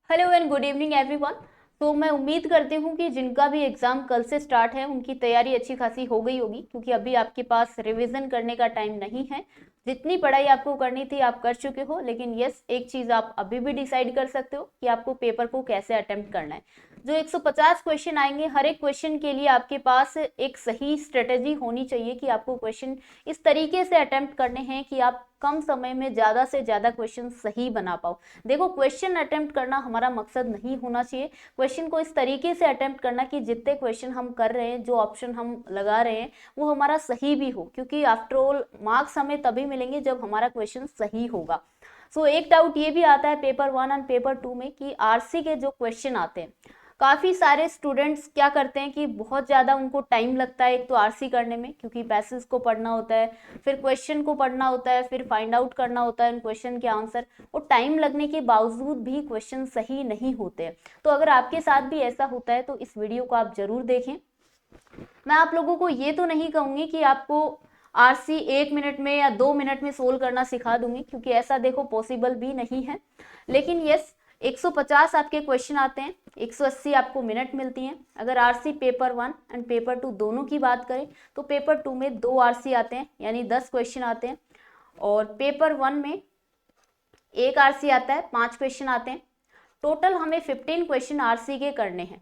Hello and good evening everyone. तो मैं उम्मीद करती हूँ कि जिनका भी एग्जाम कल से स्टार्ट है उनकी तैयारी अच्छी खासी हो गई होगी, क्योंकि अभी आपके पास रिवीजन करने का टाइम नहीं है। जितनी पढ़ाई आपको करनी थी आप कर चुके हो, लेकिन यस, एक चीज़ आप अभी भी डिसाइड कर सकते हो कि आपको पेपर को कैसे अटेम्प्ट करना है। जो 150 क्वेश्चन आएंगे, हर एक क्वेश्चन के लिए आपके पास एक सही स्ट्रेटेजी होनी चाहिए कि आपको क्वेश्चन इस तरीके से अटेम्प्ट करने हैं कि आप कम समय में ज़्यादा से ज़्यादा क्वेश्चन सही बना पाओ। देखो, क्वेश्चन अटेम्प्ट करना हमारा मकसद नहीं होना चाहिए। क्वेश्चन को इस तरीके से अटेम्प्ट करना कि जितने क्वेश्चन हम कर रहे हैं, जो ऑप्शन हम लगा रहे हैं, वो हमारा सही भी हो, क्योंकि आफ्टर ऑल मार्क्स हमें तभी मिलेंगे जब हमारा क्वेश्चन सही होगा। एक डाउट ये भी आता है पेपर 1 और पेपर 2 में कि आरसी के जो क्वेश्चन आते हैं, काफ़ी सारे स्टूडेंट्स क्या करते हैं कि बहुत ज़्यादा उनको टाइम लगता है एक तो आरसी करने में, क्योंकि पैसेज को पढ़ना होता है, फिर क्वेश्चन को पढ़ना होता है, फिर फाइंड आउट करना होता है उन क्वेश्चन के आंसर, और टाइम लगने के बावजूद भी क्वेश्चन सही नहीं होते हैं। तो अगर आपके साथ भी ऐसा होता है तो इस वीडियो को आप जरूर देखें। मैं आप लोगों को ये तो नहीं कहूँगी कि आपको आरसी 1 मिनट में या 2 मिनट में सोल्व करना सिखा दूंगी, क्योंकि ऐसा देखो पॉसिबल भी नहीं है। लेकिन यस, 150 आपके क्वेश्चन आते हैं, 180 आपको मिनट मिलती हैं। अगर आरसी पेपर 1 एंड पेपर 2 दोनों की बात करें तो पेपर 2 में 2 आरसी आते हैं, यानी 10 क्वेश्चन आते हैं, और पेपर 1 में 1 आरसी आता है, 5 क्वेश्चन आते हैं। टोटल हमें 15 क्वेश्चन आरसी के करने हैं।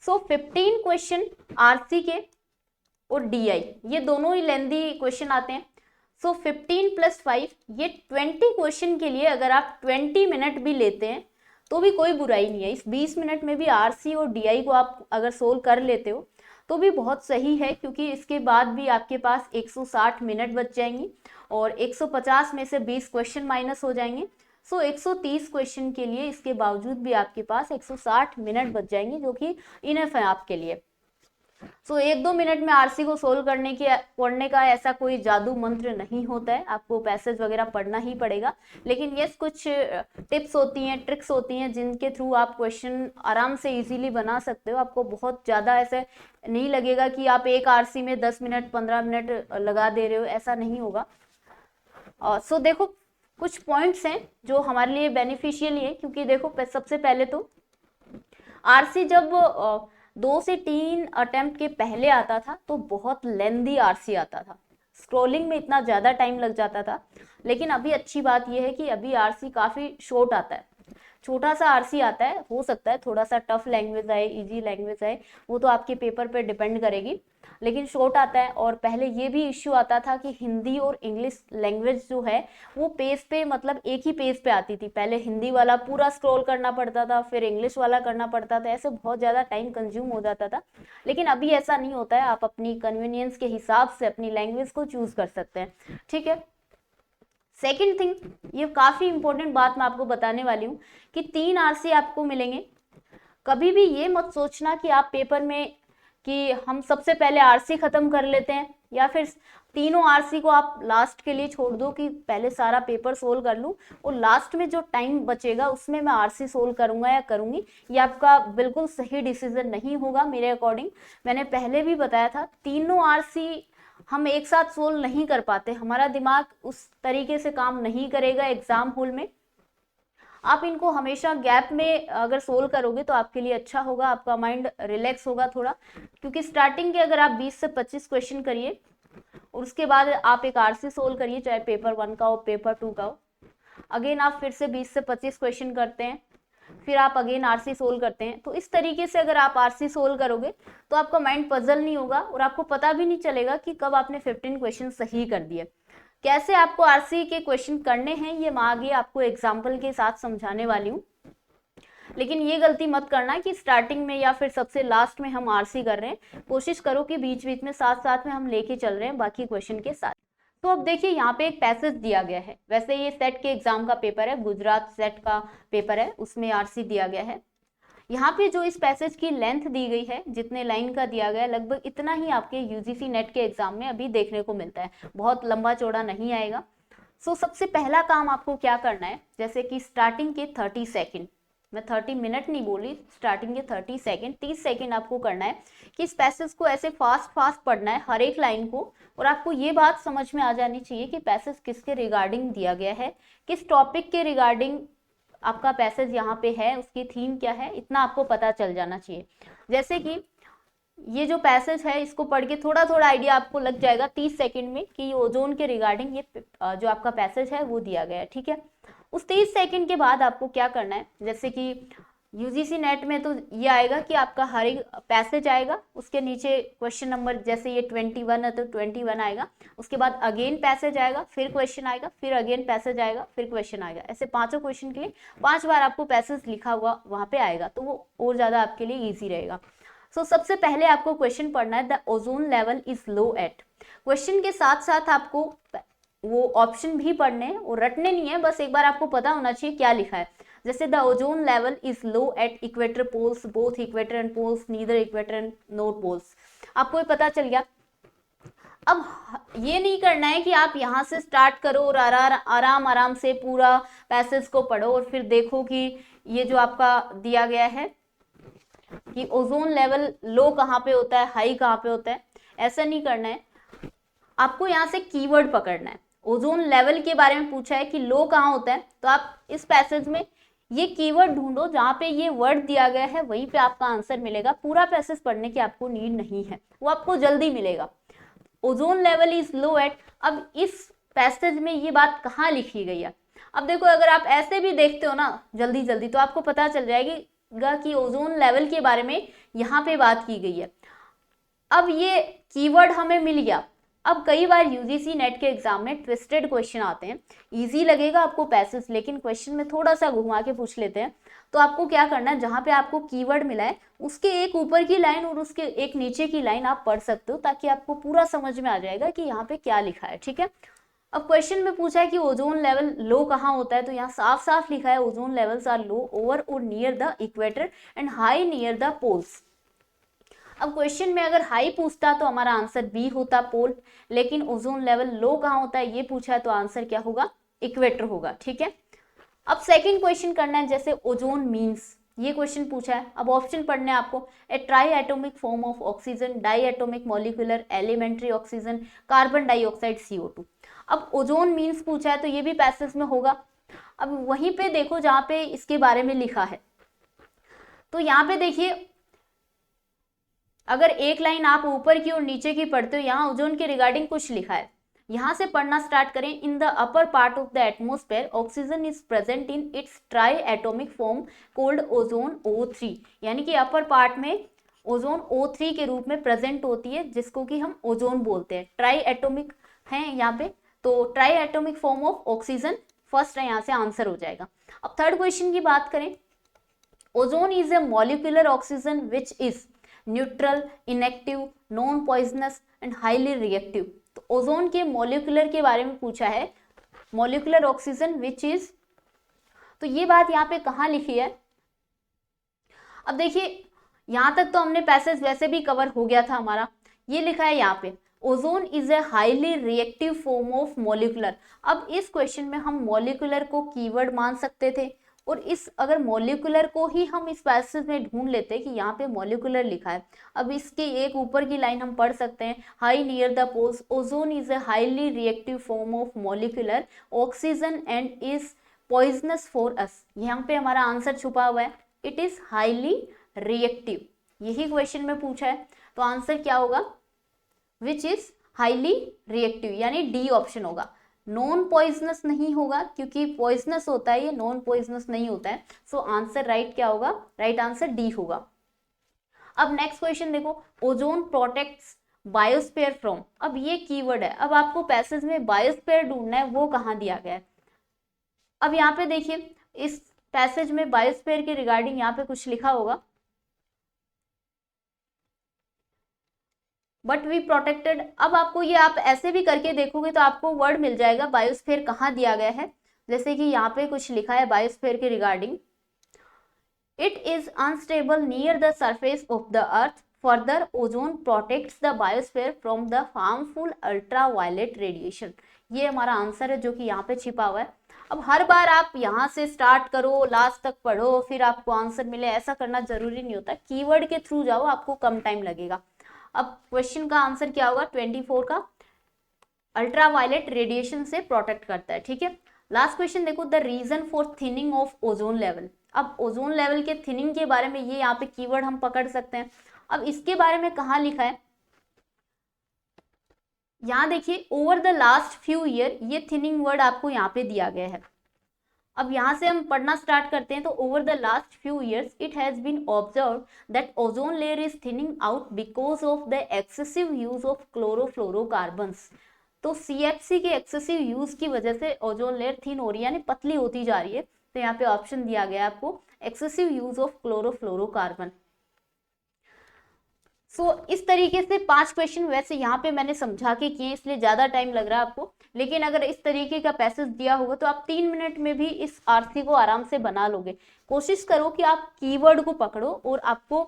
15 क्वेश्चन आरसी के और डीआई, ये दोनों ही लेंदी क्वेश्चन आते हैं। 15 + 5 ये 20 क्वेश्चन के लिए अगर आप 20 मिनट भी लेते हैं तो भी कोई बुराई नहीं है। इस 20 मिनट में भी आरसी और डीआई को आप अगर सोल्व कर लेते हो तो भी बहुत सही है, क्योंकि इसके बाद भी आपके पास 160 मिनट बच जाएंगी और 150 में से 20 क्वेश्चन माइनस हो जाएंगे। 130 क्वेश्चन के लिए इसके बावजूद भी आपके पास 160 मिनट बच जाएंगे, जो कि इनफ है आपके लिए। 1-2 मिनट में आरसी को सोल्व पढ़ने का ऐसा कोई जादू मंत्र नहीं होता है, आपको पैसेज वगैरह पढ़ना ही पड़ेगा। लेकिन यस, कुछ टिप्स होती हैं, ट्रिक्स होती हैं, जिनके थ्रू आप क्वेश्चन आराम से इजीली बना सकते हो। आपको बहुत ज़्यादा ऐसे नहीं लगेगा कि आप एक आरसी में 10 मिनट 15 मिनट लगा दे रहे हो, ऐसा नहीं होगा। देखो, कुछ पॉइंट्स हैं जो हमारे लिए बेनिफिशियल है, क्योंकि देखो सबसे पहले तो आरसी जब 2 से 3 अटेम्प्ट के पहले आता था तो बहुत लेंदी आरसी आता था, स्क्रोलिंग में इतना ज़्यादा टाइम लग जाता था। लेकिन अभी अच्छी बात यह है कि अभी आरसी काफ़ी शॉर्ट आता है, छोटा सा आरसी आता है। हो सकता है थोड़ा सा टफ लैंग्वेज आए, इजी लैंग्वेज आए, वो तो आपके पेपर पे डिपेंड करेगी, लेकिन शॉर्ट आता है। और पहले ये भी इश्यू आता था कि हिंदी और इंग्लिश लैंग्वेज जो है वो पेज पे, मतलब एक ही पेज पे आती थी। पहले हिंदी वाला पूरा स्क्रॉल करना पड़ता था, फिर इंग्लिश वाला करना पड़ता था, ऐसे बहुत ज़्यादा टाइम कंज्यूम हो जाता था। लेकिन अभी ऐसा नहीं होता है, आप अपनी कन्वीनियंस के हिसाब से अपनी लैंग्वेज को चूज कर सकते हैं। ठीक है। सेकेंड थिंग, ये काफ़ी इंपॉर्टेंट बात मैं आपको बताने वाली हूँ कि 3 आरसी आपको मिलेंगे। कभी भी ये मत सोचना कि आप पेपर में कि हम सबसे पहले आरसी खत्म कर लेते हैं, या फिर तीनों आरसी को आप लास्ट के लिए छोड़ दो कि पहले सारा पेपर सोल्व कर लूँ और लास्ट में जो टाइम बचेगा उसमें मैं आरसी सोल्व करूंगा या करूंगी। ये आपका बिल्कुल सही डिसीजन नहीं होगा मेरे अकॉर्डिंग। मैंने पहले भी बताया था, तीनों आरसी हम एक साथ सोल्व नहीं कर पाते, हमारा दिमाग उस तरीके से काम नहीं करेगा एग्जाम हॉल में। आप इनको हमेशा गैप में अगर सोल्व करोगे तो आपके लिए अच्छा होगा, आपका माइंड रिलैक्स होगा थोड़ा। क्योंकि स्टार्टिंग के अगर आप 20 से 25 क्वेश्चन करिए और उसके बाद आप एक आरसी सोल्व करिए, चाहे पेपर 1 का हो पेपर 2 का हो, अगेन आप फिर से 20 से 25 क्वेश्चन करते हैं, फिर आप अगेन आरसी सोल्व करते हैं, तो इस तरीके से अगर आप आरसी सोल्व करोगे तो आपका माइंड पजल नहीं होगा और आपको पता भी नहीं चलेगा कि कब आपने 15 क्वेश्चन सही कर दिए। कैसे आपको आरसी के क्वेश्चन करने हैं ये मैं आगे आपको एग्जाम्पल के साथ समझाने वाली हूँ। लेकिन ये गलती मत करना कि स्टार्टिंग में या फिर सबसे लास्ट में हम आरसी कर रहे हैं। कोशिश करो कि बीच बीच में साथ साथ में हम लेके चल रहे हैं बाकी क्वेश्चन के साथ। तो अब देखिए, यहाँ पे एक पैसेज दिया गया है। वैसे ये सेट के एग्जाम का पेपर है, गुजरात सेट का पेपर है, उसमें आरसी दिया गया है। यहाँ पे जो इस पैसेज की लेंथ दी गई है, जितने लाइन का दिया गया है, लगभग इतना ही आपके यूजीसी नेट के एग्जाम में अभी देखने को मिलता है, बहुत लंबा चौड़ा नहीं आएगा। सबसे पहला काम आपको क्या करना है, जैसे कि स्टार्टिंग के 30 सेकेंड, मैं 30 मिनट नहीं बोली, स्टार्टिंग के 30 सेकेंड 30 सेकेंड आपको करना है कि इस पैसेज को ऐसे फास्ट फास्ट पढ़ना है हर एक लाइन को। और आपको ये बात समझ में आ जानी चाहिए कि पैसेज किसके रिगार्डिंग दिया गया है, किस टॉपिक के रिगार्डिंग आपका पैसेज यहाँ पे है, उसकी थीम क्या है, इतना आपको पता चल जाना चाहिए। जैसे कि ये जो पैसेज है इसको पढ़ के थोड़ा थोड़ा आइडिया आपको लग जाएगा 30 सेकंड में कि ओजोन के रिगार्डिंग ये जो आपका पैसेज है वो दिया गया है, ठीक है। उस 30 सेकंड के बाद आपको क्या करना है, जैसे कि यूजीसी नेट में तो ये आएगा कि आपका हर एक पैसेज आएगा, उसके नीचे क्वेश्चन नंबर, जैसे ये 21 है तो 21 आएगा, उसके बाद अगेन पैसेज आएगा, फिर क्वेश्चन आएगा, फिर अगेन पैसेज आएगा, फिर क्वेश्चन आएगा। ऐसे पांचों क्वेश्चन के लिए 5 बार आपको पैसेज लिखा हुआ वहां पे आएगा, तो वो और ज्यादा आपके लिए ईजी रहेगा। सबसे पहले आपको क्वेश्चन पढ़ना है, the ozone level is low at. Question के साथ साथ आपको वो ऑप्शन भी पढ़ने हैं और रटने नहीं है, बस एक बार आपको पता होना चाहिए क्या लिखा है। जैसे the ozone level is low at equator poles, both equator and poles, neither equator and north poles. आपको ये पता चल गया। अब ये नहीं करना है कि आप यहाँ से स्टार्ट करो और आराम आराम से पूरा पैसेज को पढ़ो और फिर देखो कि ये जो आपका दिया गया है कि ओजोन लेवल लो कहाँ पे होता है, हाई कहाँ पे होता है, ऐसा नहीं करना है। आपको यहाँ से कीवर्ड पकड़ना है। ओजोन लेवल के बारे में पूछा है कि लो कहाँ होता है, तो आप इस पैसेज में ये कीवर्ड ढूंढो, जहाँ पे ये वर्ड दिया गया है वहीं पे आपका आंसर मिलेगा। पूरा पैसेज पढ़ने की आपको नीड नहीं है, वो आपको जल्दी मिलेगा। Ozone level is low at. अब इस पैसेज में ये बात कहाँ लिखी गई है, अब देखो अगर आप ऐसे भी देखते हो ना जल्दी जल्दी तो आपको पता चल जाएगा कि ओजोन लेवल के बारे में यहाँ पे बात की गई है। अब ये कीवर्ड हमें मिल गया। अब कई बार यूजीसी नेट के एग्जाम में ट्विस्टेड क्वेश्चन आते हैं, इजी लगेगा आपको पैसेज, लेकिन क्वेश्चन में थोड़ा सा घुमा के पूछ लेते हैं। तो आपको क्या करना है, जहां पे आपको कीवर्ड मिला है उसके एक ऊपर की लाइन और उसके एक नीचे की लाइन आप पढ़ सकते हो, ताकि आपको पूरा समझ में आ जाएगा कि यहाँ पे क्या लिखा है, ठीक है। अब क्वेश्चन में पूछा है कि ओजोन लेवल लो कहाँ होता है, तो यहाँ साफ साफ लिखा है ozone levels are low over और near the equator and high near the poles. अब क्वेश्चन में अगर हाई पूछता तो हमारा आंसर बी होता, पोल, लेकिन ओजोन लेवल लो कहाँ होता है ये पूछा है तो आंसर क्या होगा, इक्वेटर होगा, ठीक है। अब सेकंड क्वेश्चन करना है, जैसे ओजोन मीन्स, ये क्वेश्चन पूछा है। अब ऑप्शन पढ़ने हैं आपको, a triatomic form of oxygen, diatomic molecular elementary oxygen, carbon dioxide CO2। अब ओजोन मीन्स पूछा है तो ये भी पैसेज में होगा। अब वहीं पे देखो जहाँ पे इसके बारे में लिखा है, तो यहाँ पे देखिए अगर एक लाइन आप ऊपर की और नीचे की पढ़ते हो, यहाँ ओजोन के रिगार्डिंग कुछ लिखा है, यहाँ से पढ़ना स्टार्ट करें। In the upper part of the atmosphere oxygen is present in its try atomic form cold ozone O3, यानी कि अपर पार्ट में ओजोन O3 के रूप में प्रेजेंट होती है, जिसको कि हम ओजोन बोलते हैं। ट्राई एटोमिक है यहाँ पे, तो try atomic form of oxygen first है, यहाँ से आंसर हो जाएगा। अब थर्ड क्वेश्चन की बात करें, ozone is A molecular oxygen which is neutral, inactive, non poisonous and highly reactive. तो ओजोन के मॉलिक्यूलर के बारे में पूछा है, मॉलिक्यूलर ऑक्सीजन विच इज, तो ये बात यहाँ पे कहाँ लिखी है। अब देखिए यहाँ तक तो हमने पैसेज वैसे भी कवर हो गया था हमारा, ये लिखा है यहाँ पे ozone is a highly reactive form of molecular. अब इस क्वेश्चन में हम मॉलिक्यूलर को कीवर्ड मान सकते थे, और इस अगर मॉलिक्यूलर को ही हम इस पैसेज में ढूंढ लेते कि यहाँ पे मॉलिक्यूलर लिखा है। अब इसके एक ऊपर की लाइन हम पढ़ सकते हैं, high near the poles ozone is a highly reactive form of molecular oxygen and is poisonous for us. यहाँ पे हमारा आंसर छुपा हुआ है, इट इज हाईली रिएक्टिव, यही क्वेश्चन में पूछा है, तो आंसर क्या होगा, विच इज हाईली रिएक्टिव, यानी डी ऑप्शन होगा। नॉन पॉइजनस नहीं होगा, क्योंकि पॉइजनस होता है, ये नॉन पॉइजनस नहीं होता है। सो आंसर राइट क्या होगा, राइट आंसर डी होगा। अब नेक्स्ट क्वेश्चन देखो, ओजोन प्रोटेक्ट्स बायोस्फीयर फ्रॉम। अब ये कीवर्ड है, अब आपको पैसेज में बायोस्फीयर ढूंढना है, वो कहाँ दिया गया है। अब यहाँ पे देखिए इस पैसेज में बायोस्फीयर के रिगार्डिंग यहाँ पे कुछ लिखा होगा, बट वी प्रोटेक्टेड। अब आपको ये आप ऐसे भी करके देखोगे तो आपको वर्ड मिल जाएगा बायोस्फीयर कहाँ दिया गया है। जैसे कि यहाँ पे कुछ लिखा है बायोस्फीयर के regarding, it is unstable near the surface of the earth, further ozone protects the biosphere from the harmful ultraviolet radiation. ये हमारा आंसर है जो कि यहाँ पे छिपा हुआ है। अब हर बार आप यहाँ से स्टार्ट करो, लास्ट तक पढ़ो, फिर आपको आंसर मिले, ऐसा करना जरूरी नहीं होता। कीवर्ड के थ्रू जाओ, आपको कम टाइम लगेगा। अब क्वेश्चन का आंसर क्या होगा, 24 का अल्ट्रावायलेट रेडिएशन से प्रोटेक्ट करता है, ठीक है। लास्ट क्वेश्चन देखो, the reason for thinning of ozone level. अब ओजोन लेवल के थिनिंग के बारे में ये यहाँ पे कीवर्ड हम पकड़ सकते हैं। अब इसके बारे में कहाँ लिखा है, यहाँ देखिए, over the last few year, ये थिनिंग वर्ड आपको यहाँ पे दिया गया है। अब यहाँ से हम पढ़ना स्टार्ट करते हैं। तो over the last few years it has been observe that ozone layer is thinning out because of the excessive use of chlorofluorocarbons. तो CFC के एक्सेसिव यूज की वजह से ओजोन लेयर थिन हो रही है, यानी पतली होती जा रही है। तो यहाँ पे ऑप्शन दिया गया है आपको, एक्सेसिव यूज ऑफ क्लोरोफ्लोरोकार्बन। इस तरीके से 5 क्वेश्चन वैसे यहाँ पे मैंने समझा के किए, इसलिए ज़्यादा टाइम लग रहा है आपको। लेकिन अगर इस तरीके का पैसेज दिया होगा तो आप 3 मिनट में भी इस आरसी को आराम से बना लोगे। कोशिश करो कि आप कीवर्ड को पकड़ो और आपको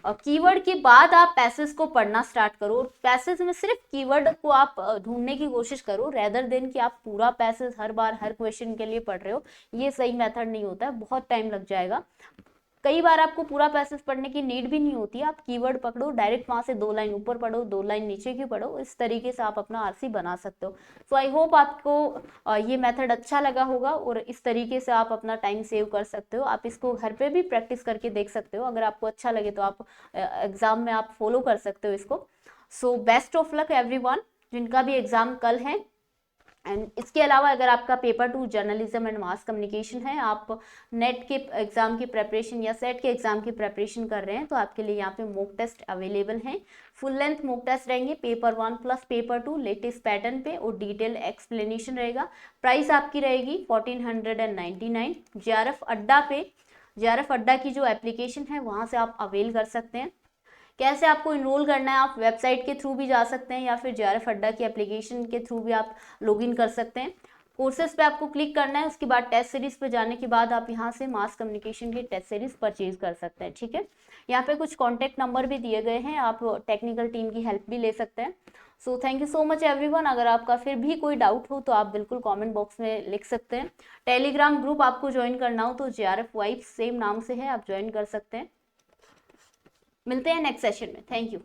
कीवर्ड के बाद आप पैसेज को पढ़ना स्टार्ट करो, और पैसेज में सिर्फ कीवर्ड को आप ढूंढने की कोशिश करो, रेदर देन कि आप पूरा पैसेज हर बार हर क्वेश्चन के लिए पढ़ रहे हो। ये सही मेथड नहीं होता है, बहुत टाइम लग जाएगा। कई बार आपको पूरा पैसेज पढ़ने की नीड भी नहीं होती है, आप कीवर्ड पकड़ो, डायरेक्ट वहां से 2 लाइन ऊपर पढ़ो, 2 लाइन नीचे की पढ़ो, इस तरीके से आप अपना आरसी बना सकते हो। सो आई होप आपको ये मेथड अच्छा लगा होगा, और इस तरीके से आप अपना टाइम सेव कर सकते हो। आप इसको घर पे भी प्रैक्टिस करके देख सकते हो, अगर आपको अच्छा लगे तो आप एग्जाम में आप फॉलो कर सकते हो इसको। So best of luck everyone जिनका भी एग्जाम कल है। एंड इसके अलावा अगर आपका paper 2 journalism and mass communication है, आप नेट के एग्जाम की प्रेपरेशन या सेट के एग्जाम की प्रेपरेशन कर रहे हैं, तो आपके लिए यहाँ पे मॉक टेस्ट अवेलेबल हैं। फुल लेंथ मॉक टेस्ट रहेंगे, paper 1 plus paper 2 latest pattern पे, और डिटेल एक्सप्लेनेशन रहेगा। प्राइस आपकी रहेगी 1499। JRF अड्डा पे, JRF अड्डा की जो एप्लीकेशन है वहाँ से आप अवेल कर सकते हैं। कैसे आपको इनरोल करना है, आप वेबसाइट के थ्रू भी जा सकते हैं, या फिर JRF अड्डा की एप्लीकेशन के थ्रू भी आप लॉगिन कर सकते हैं। कोर्सेज पे आपको क्लिक करना है, उसके बाद टेस्ट सीरीज पे जाने के बाद आप यहाँ से मास कम्युनिकेशन की टेस्ट सीरीज परचेज कर सकते हैं। ठीक है, यहाँ पे कुछ कॉन्टैक्ट नंबर भी दिए गए हैं, आप टेक्निकल टीम की हेल्प भी ले सकते हैं। So thank you so much everyone. अगर आपका फिर भी कोई डाउट हो तो आप बिल्कुल कमेंट बॉक्स में लिख सकते हैं। टेलीग्राम ग्रुप आपको ज्वाइन करना हो तो JRF वाइब्स सेम नाम से है, आप ज्वाइन कर सकते हैं। मिलते हैं नेक्स्ट सेशन में। Thank you.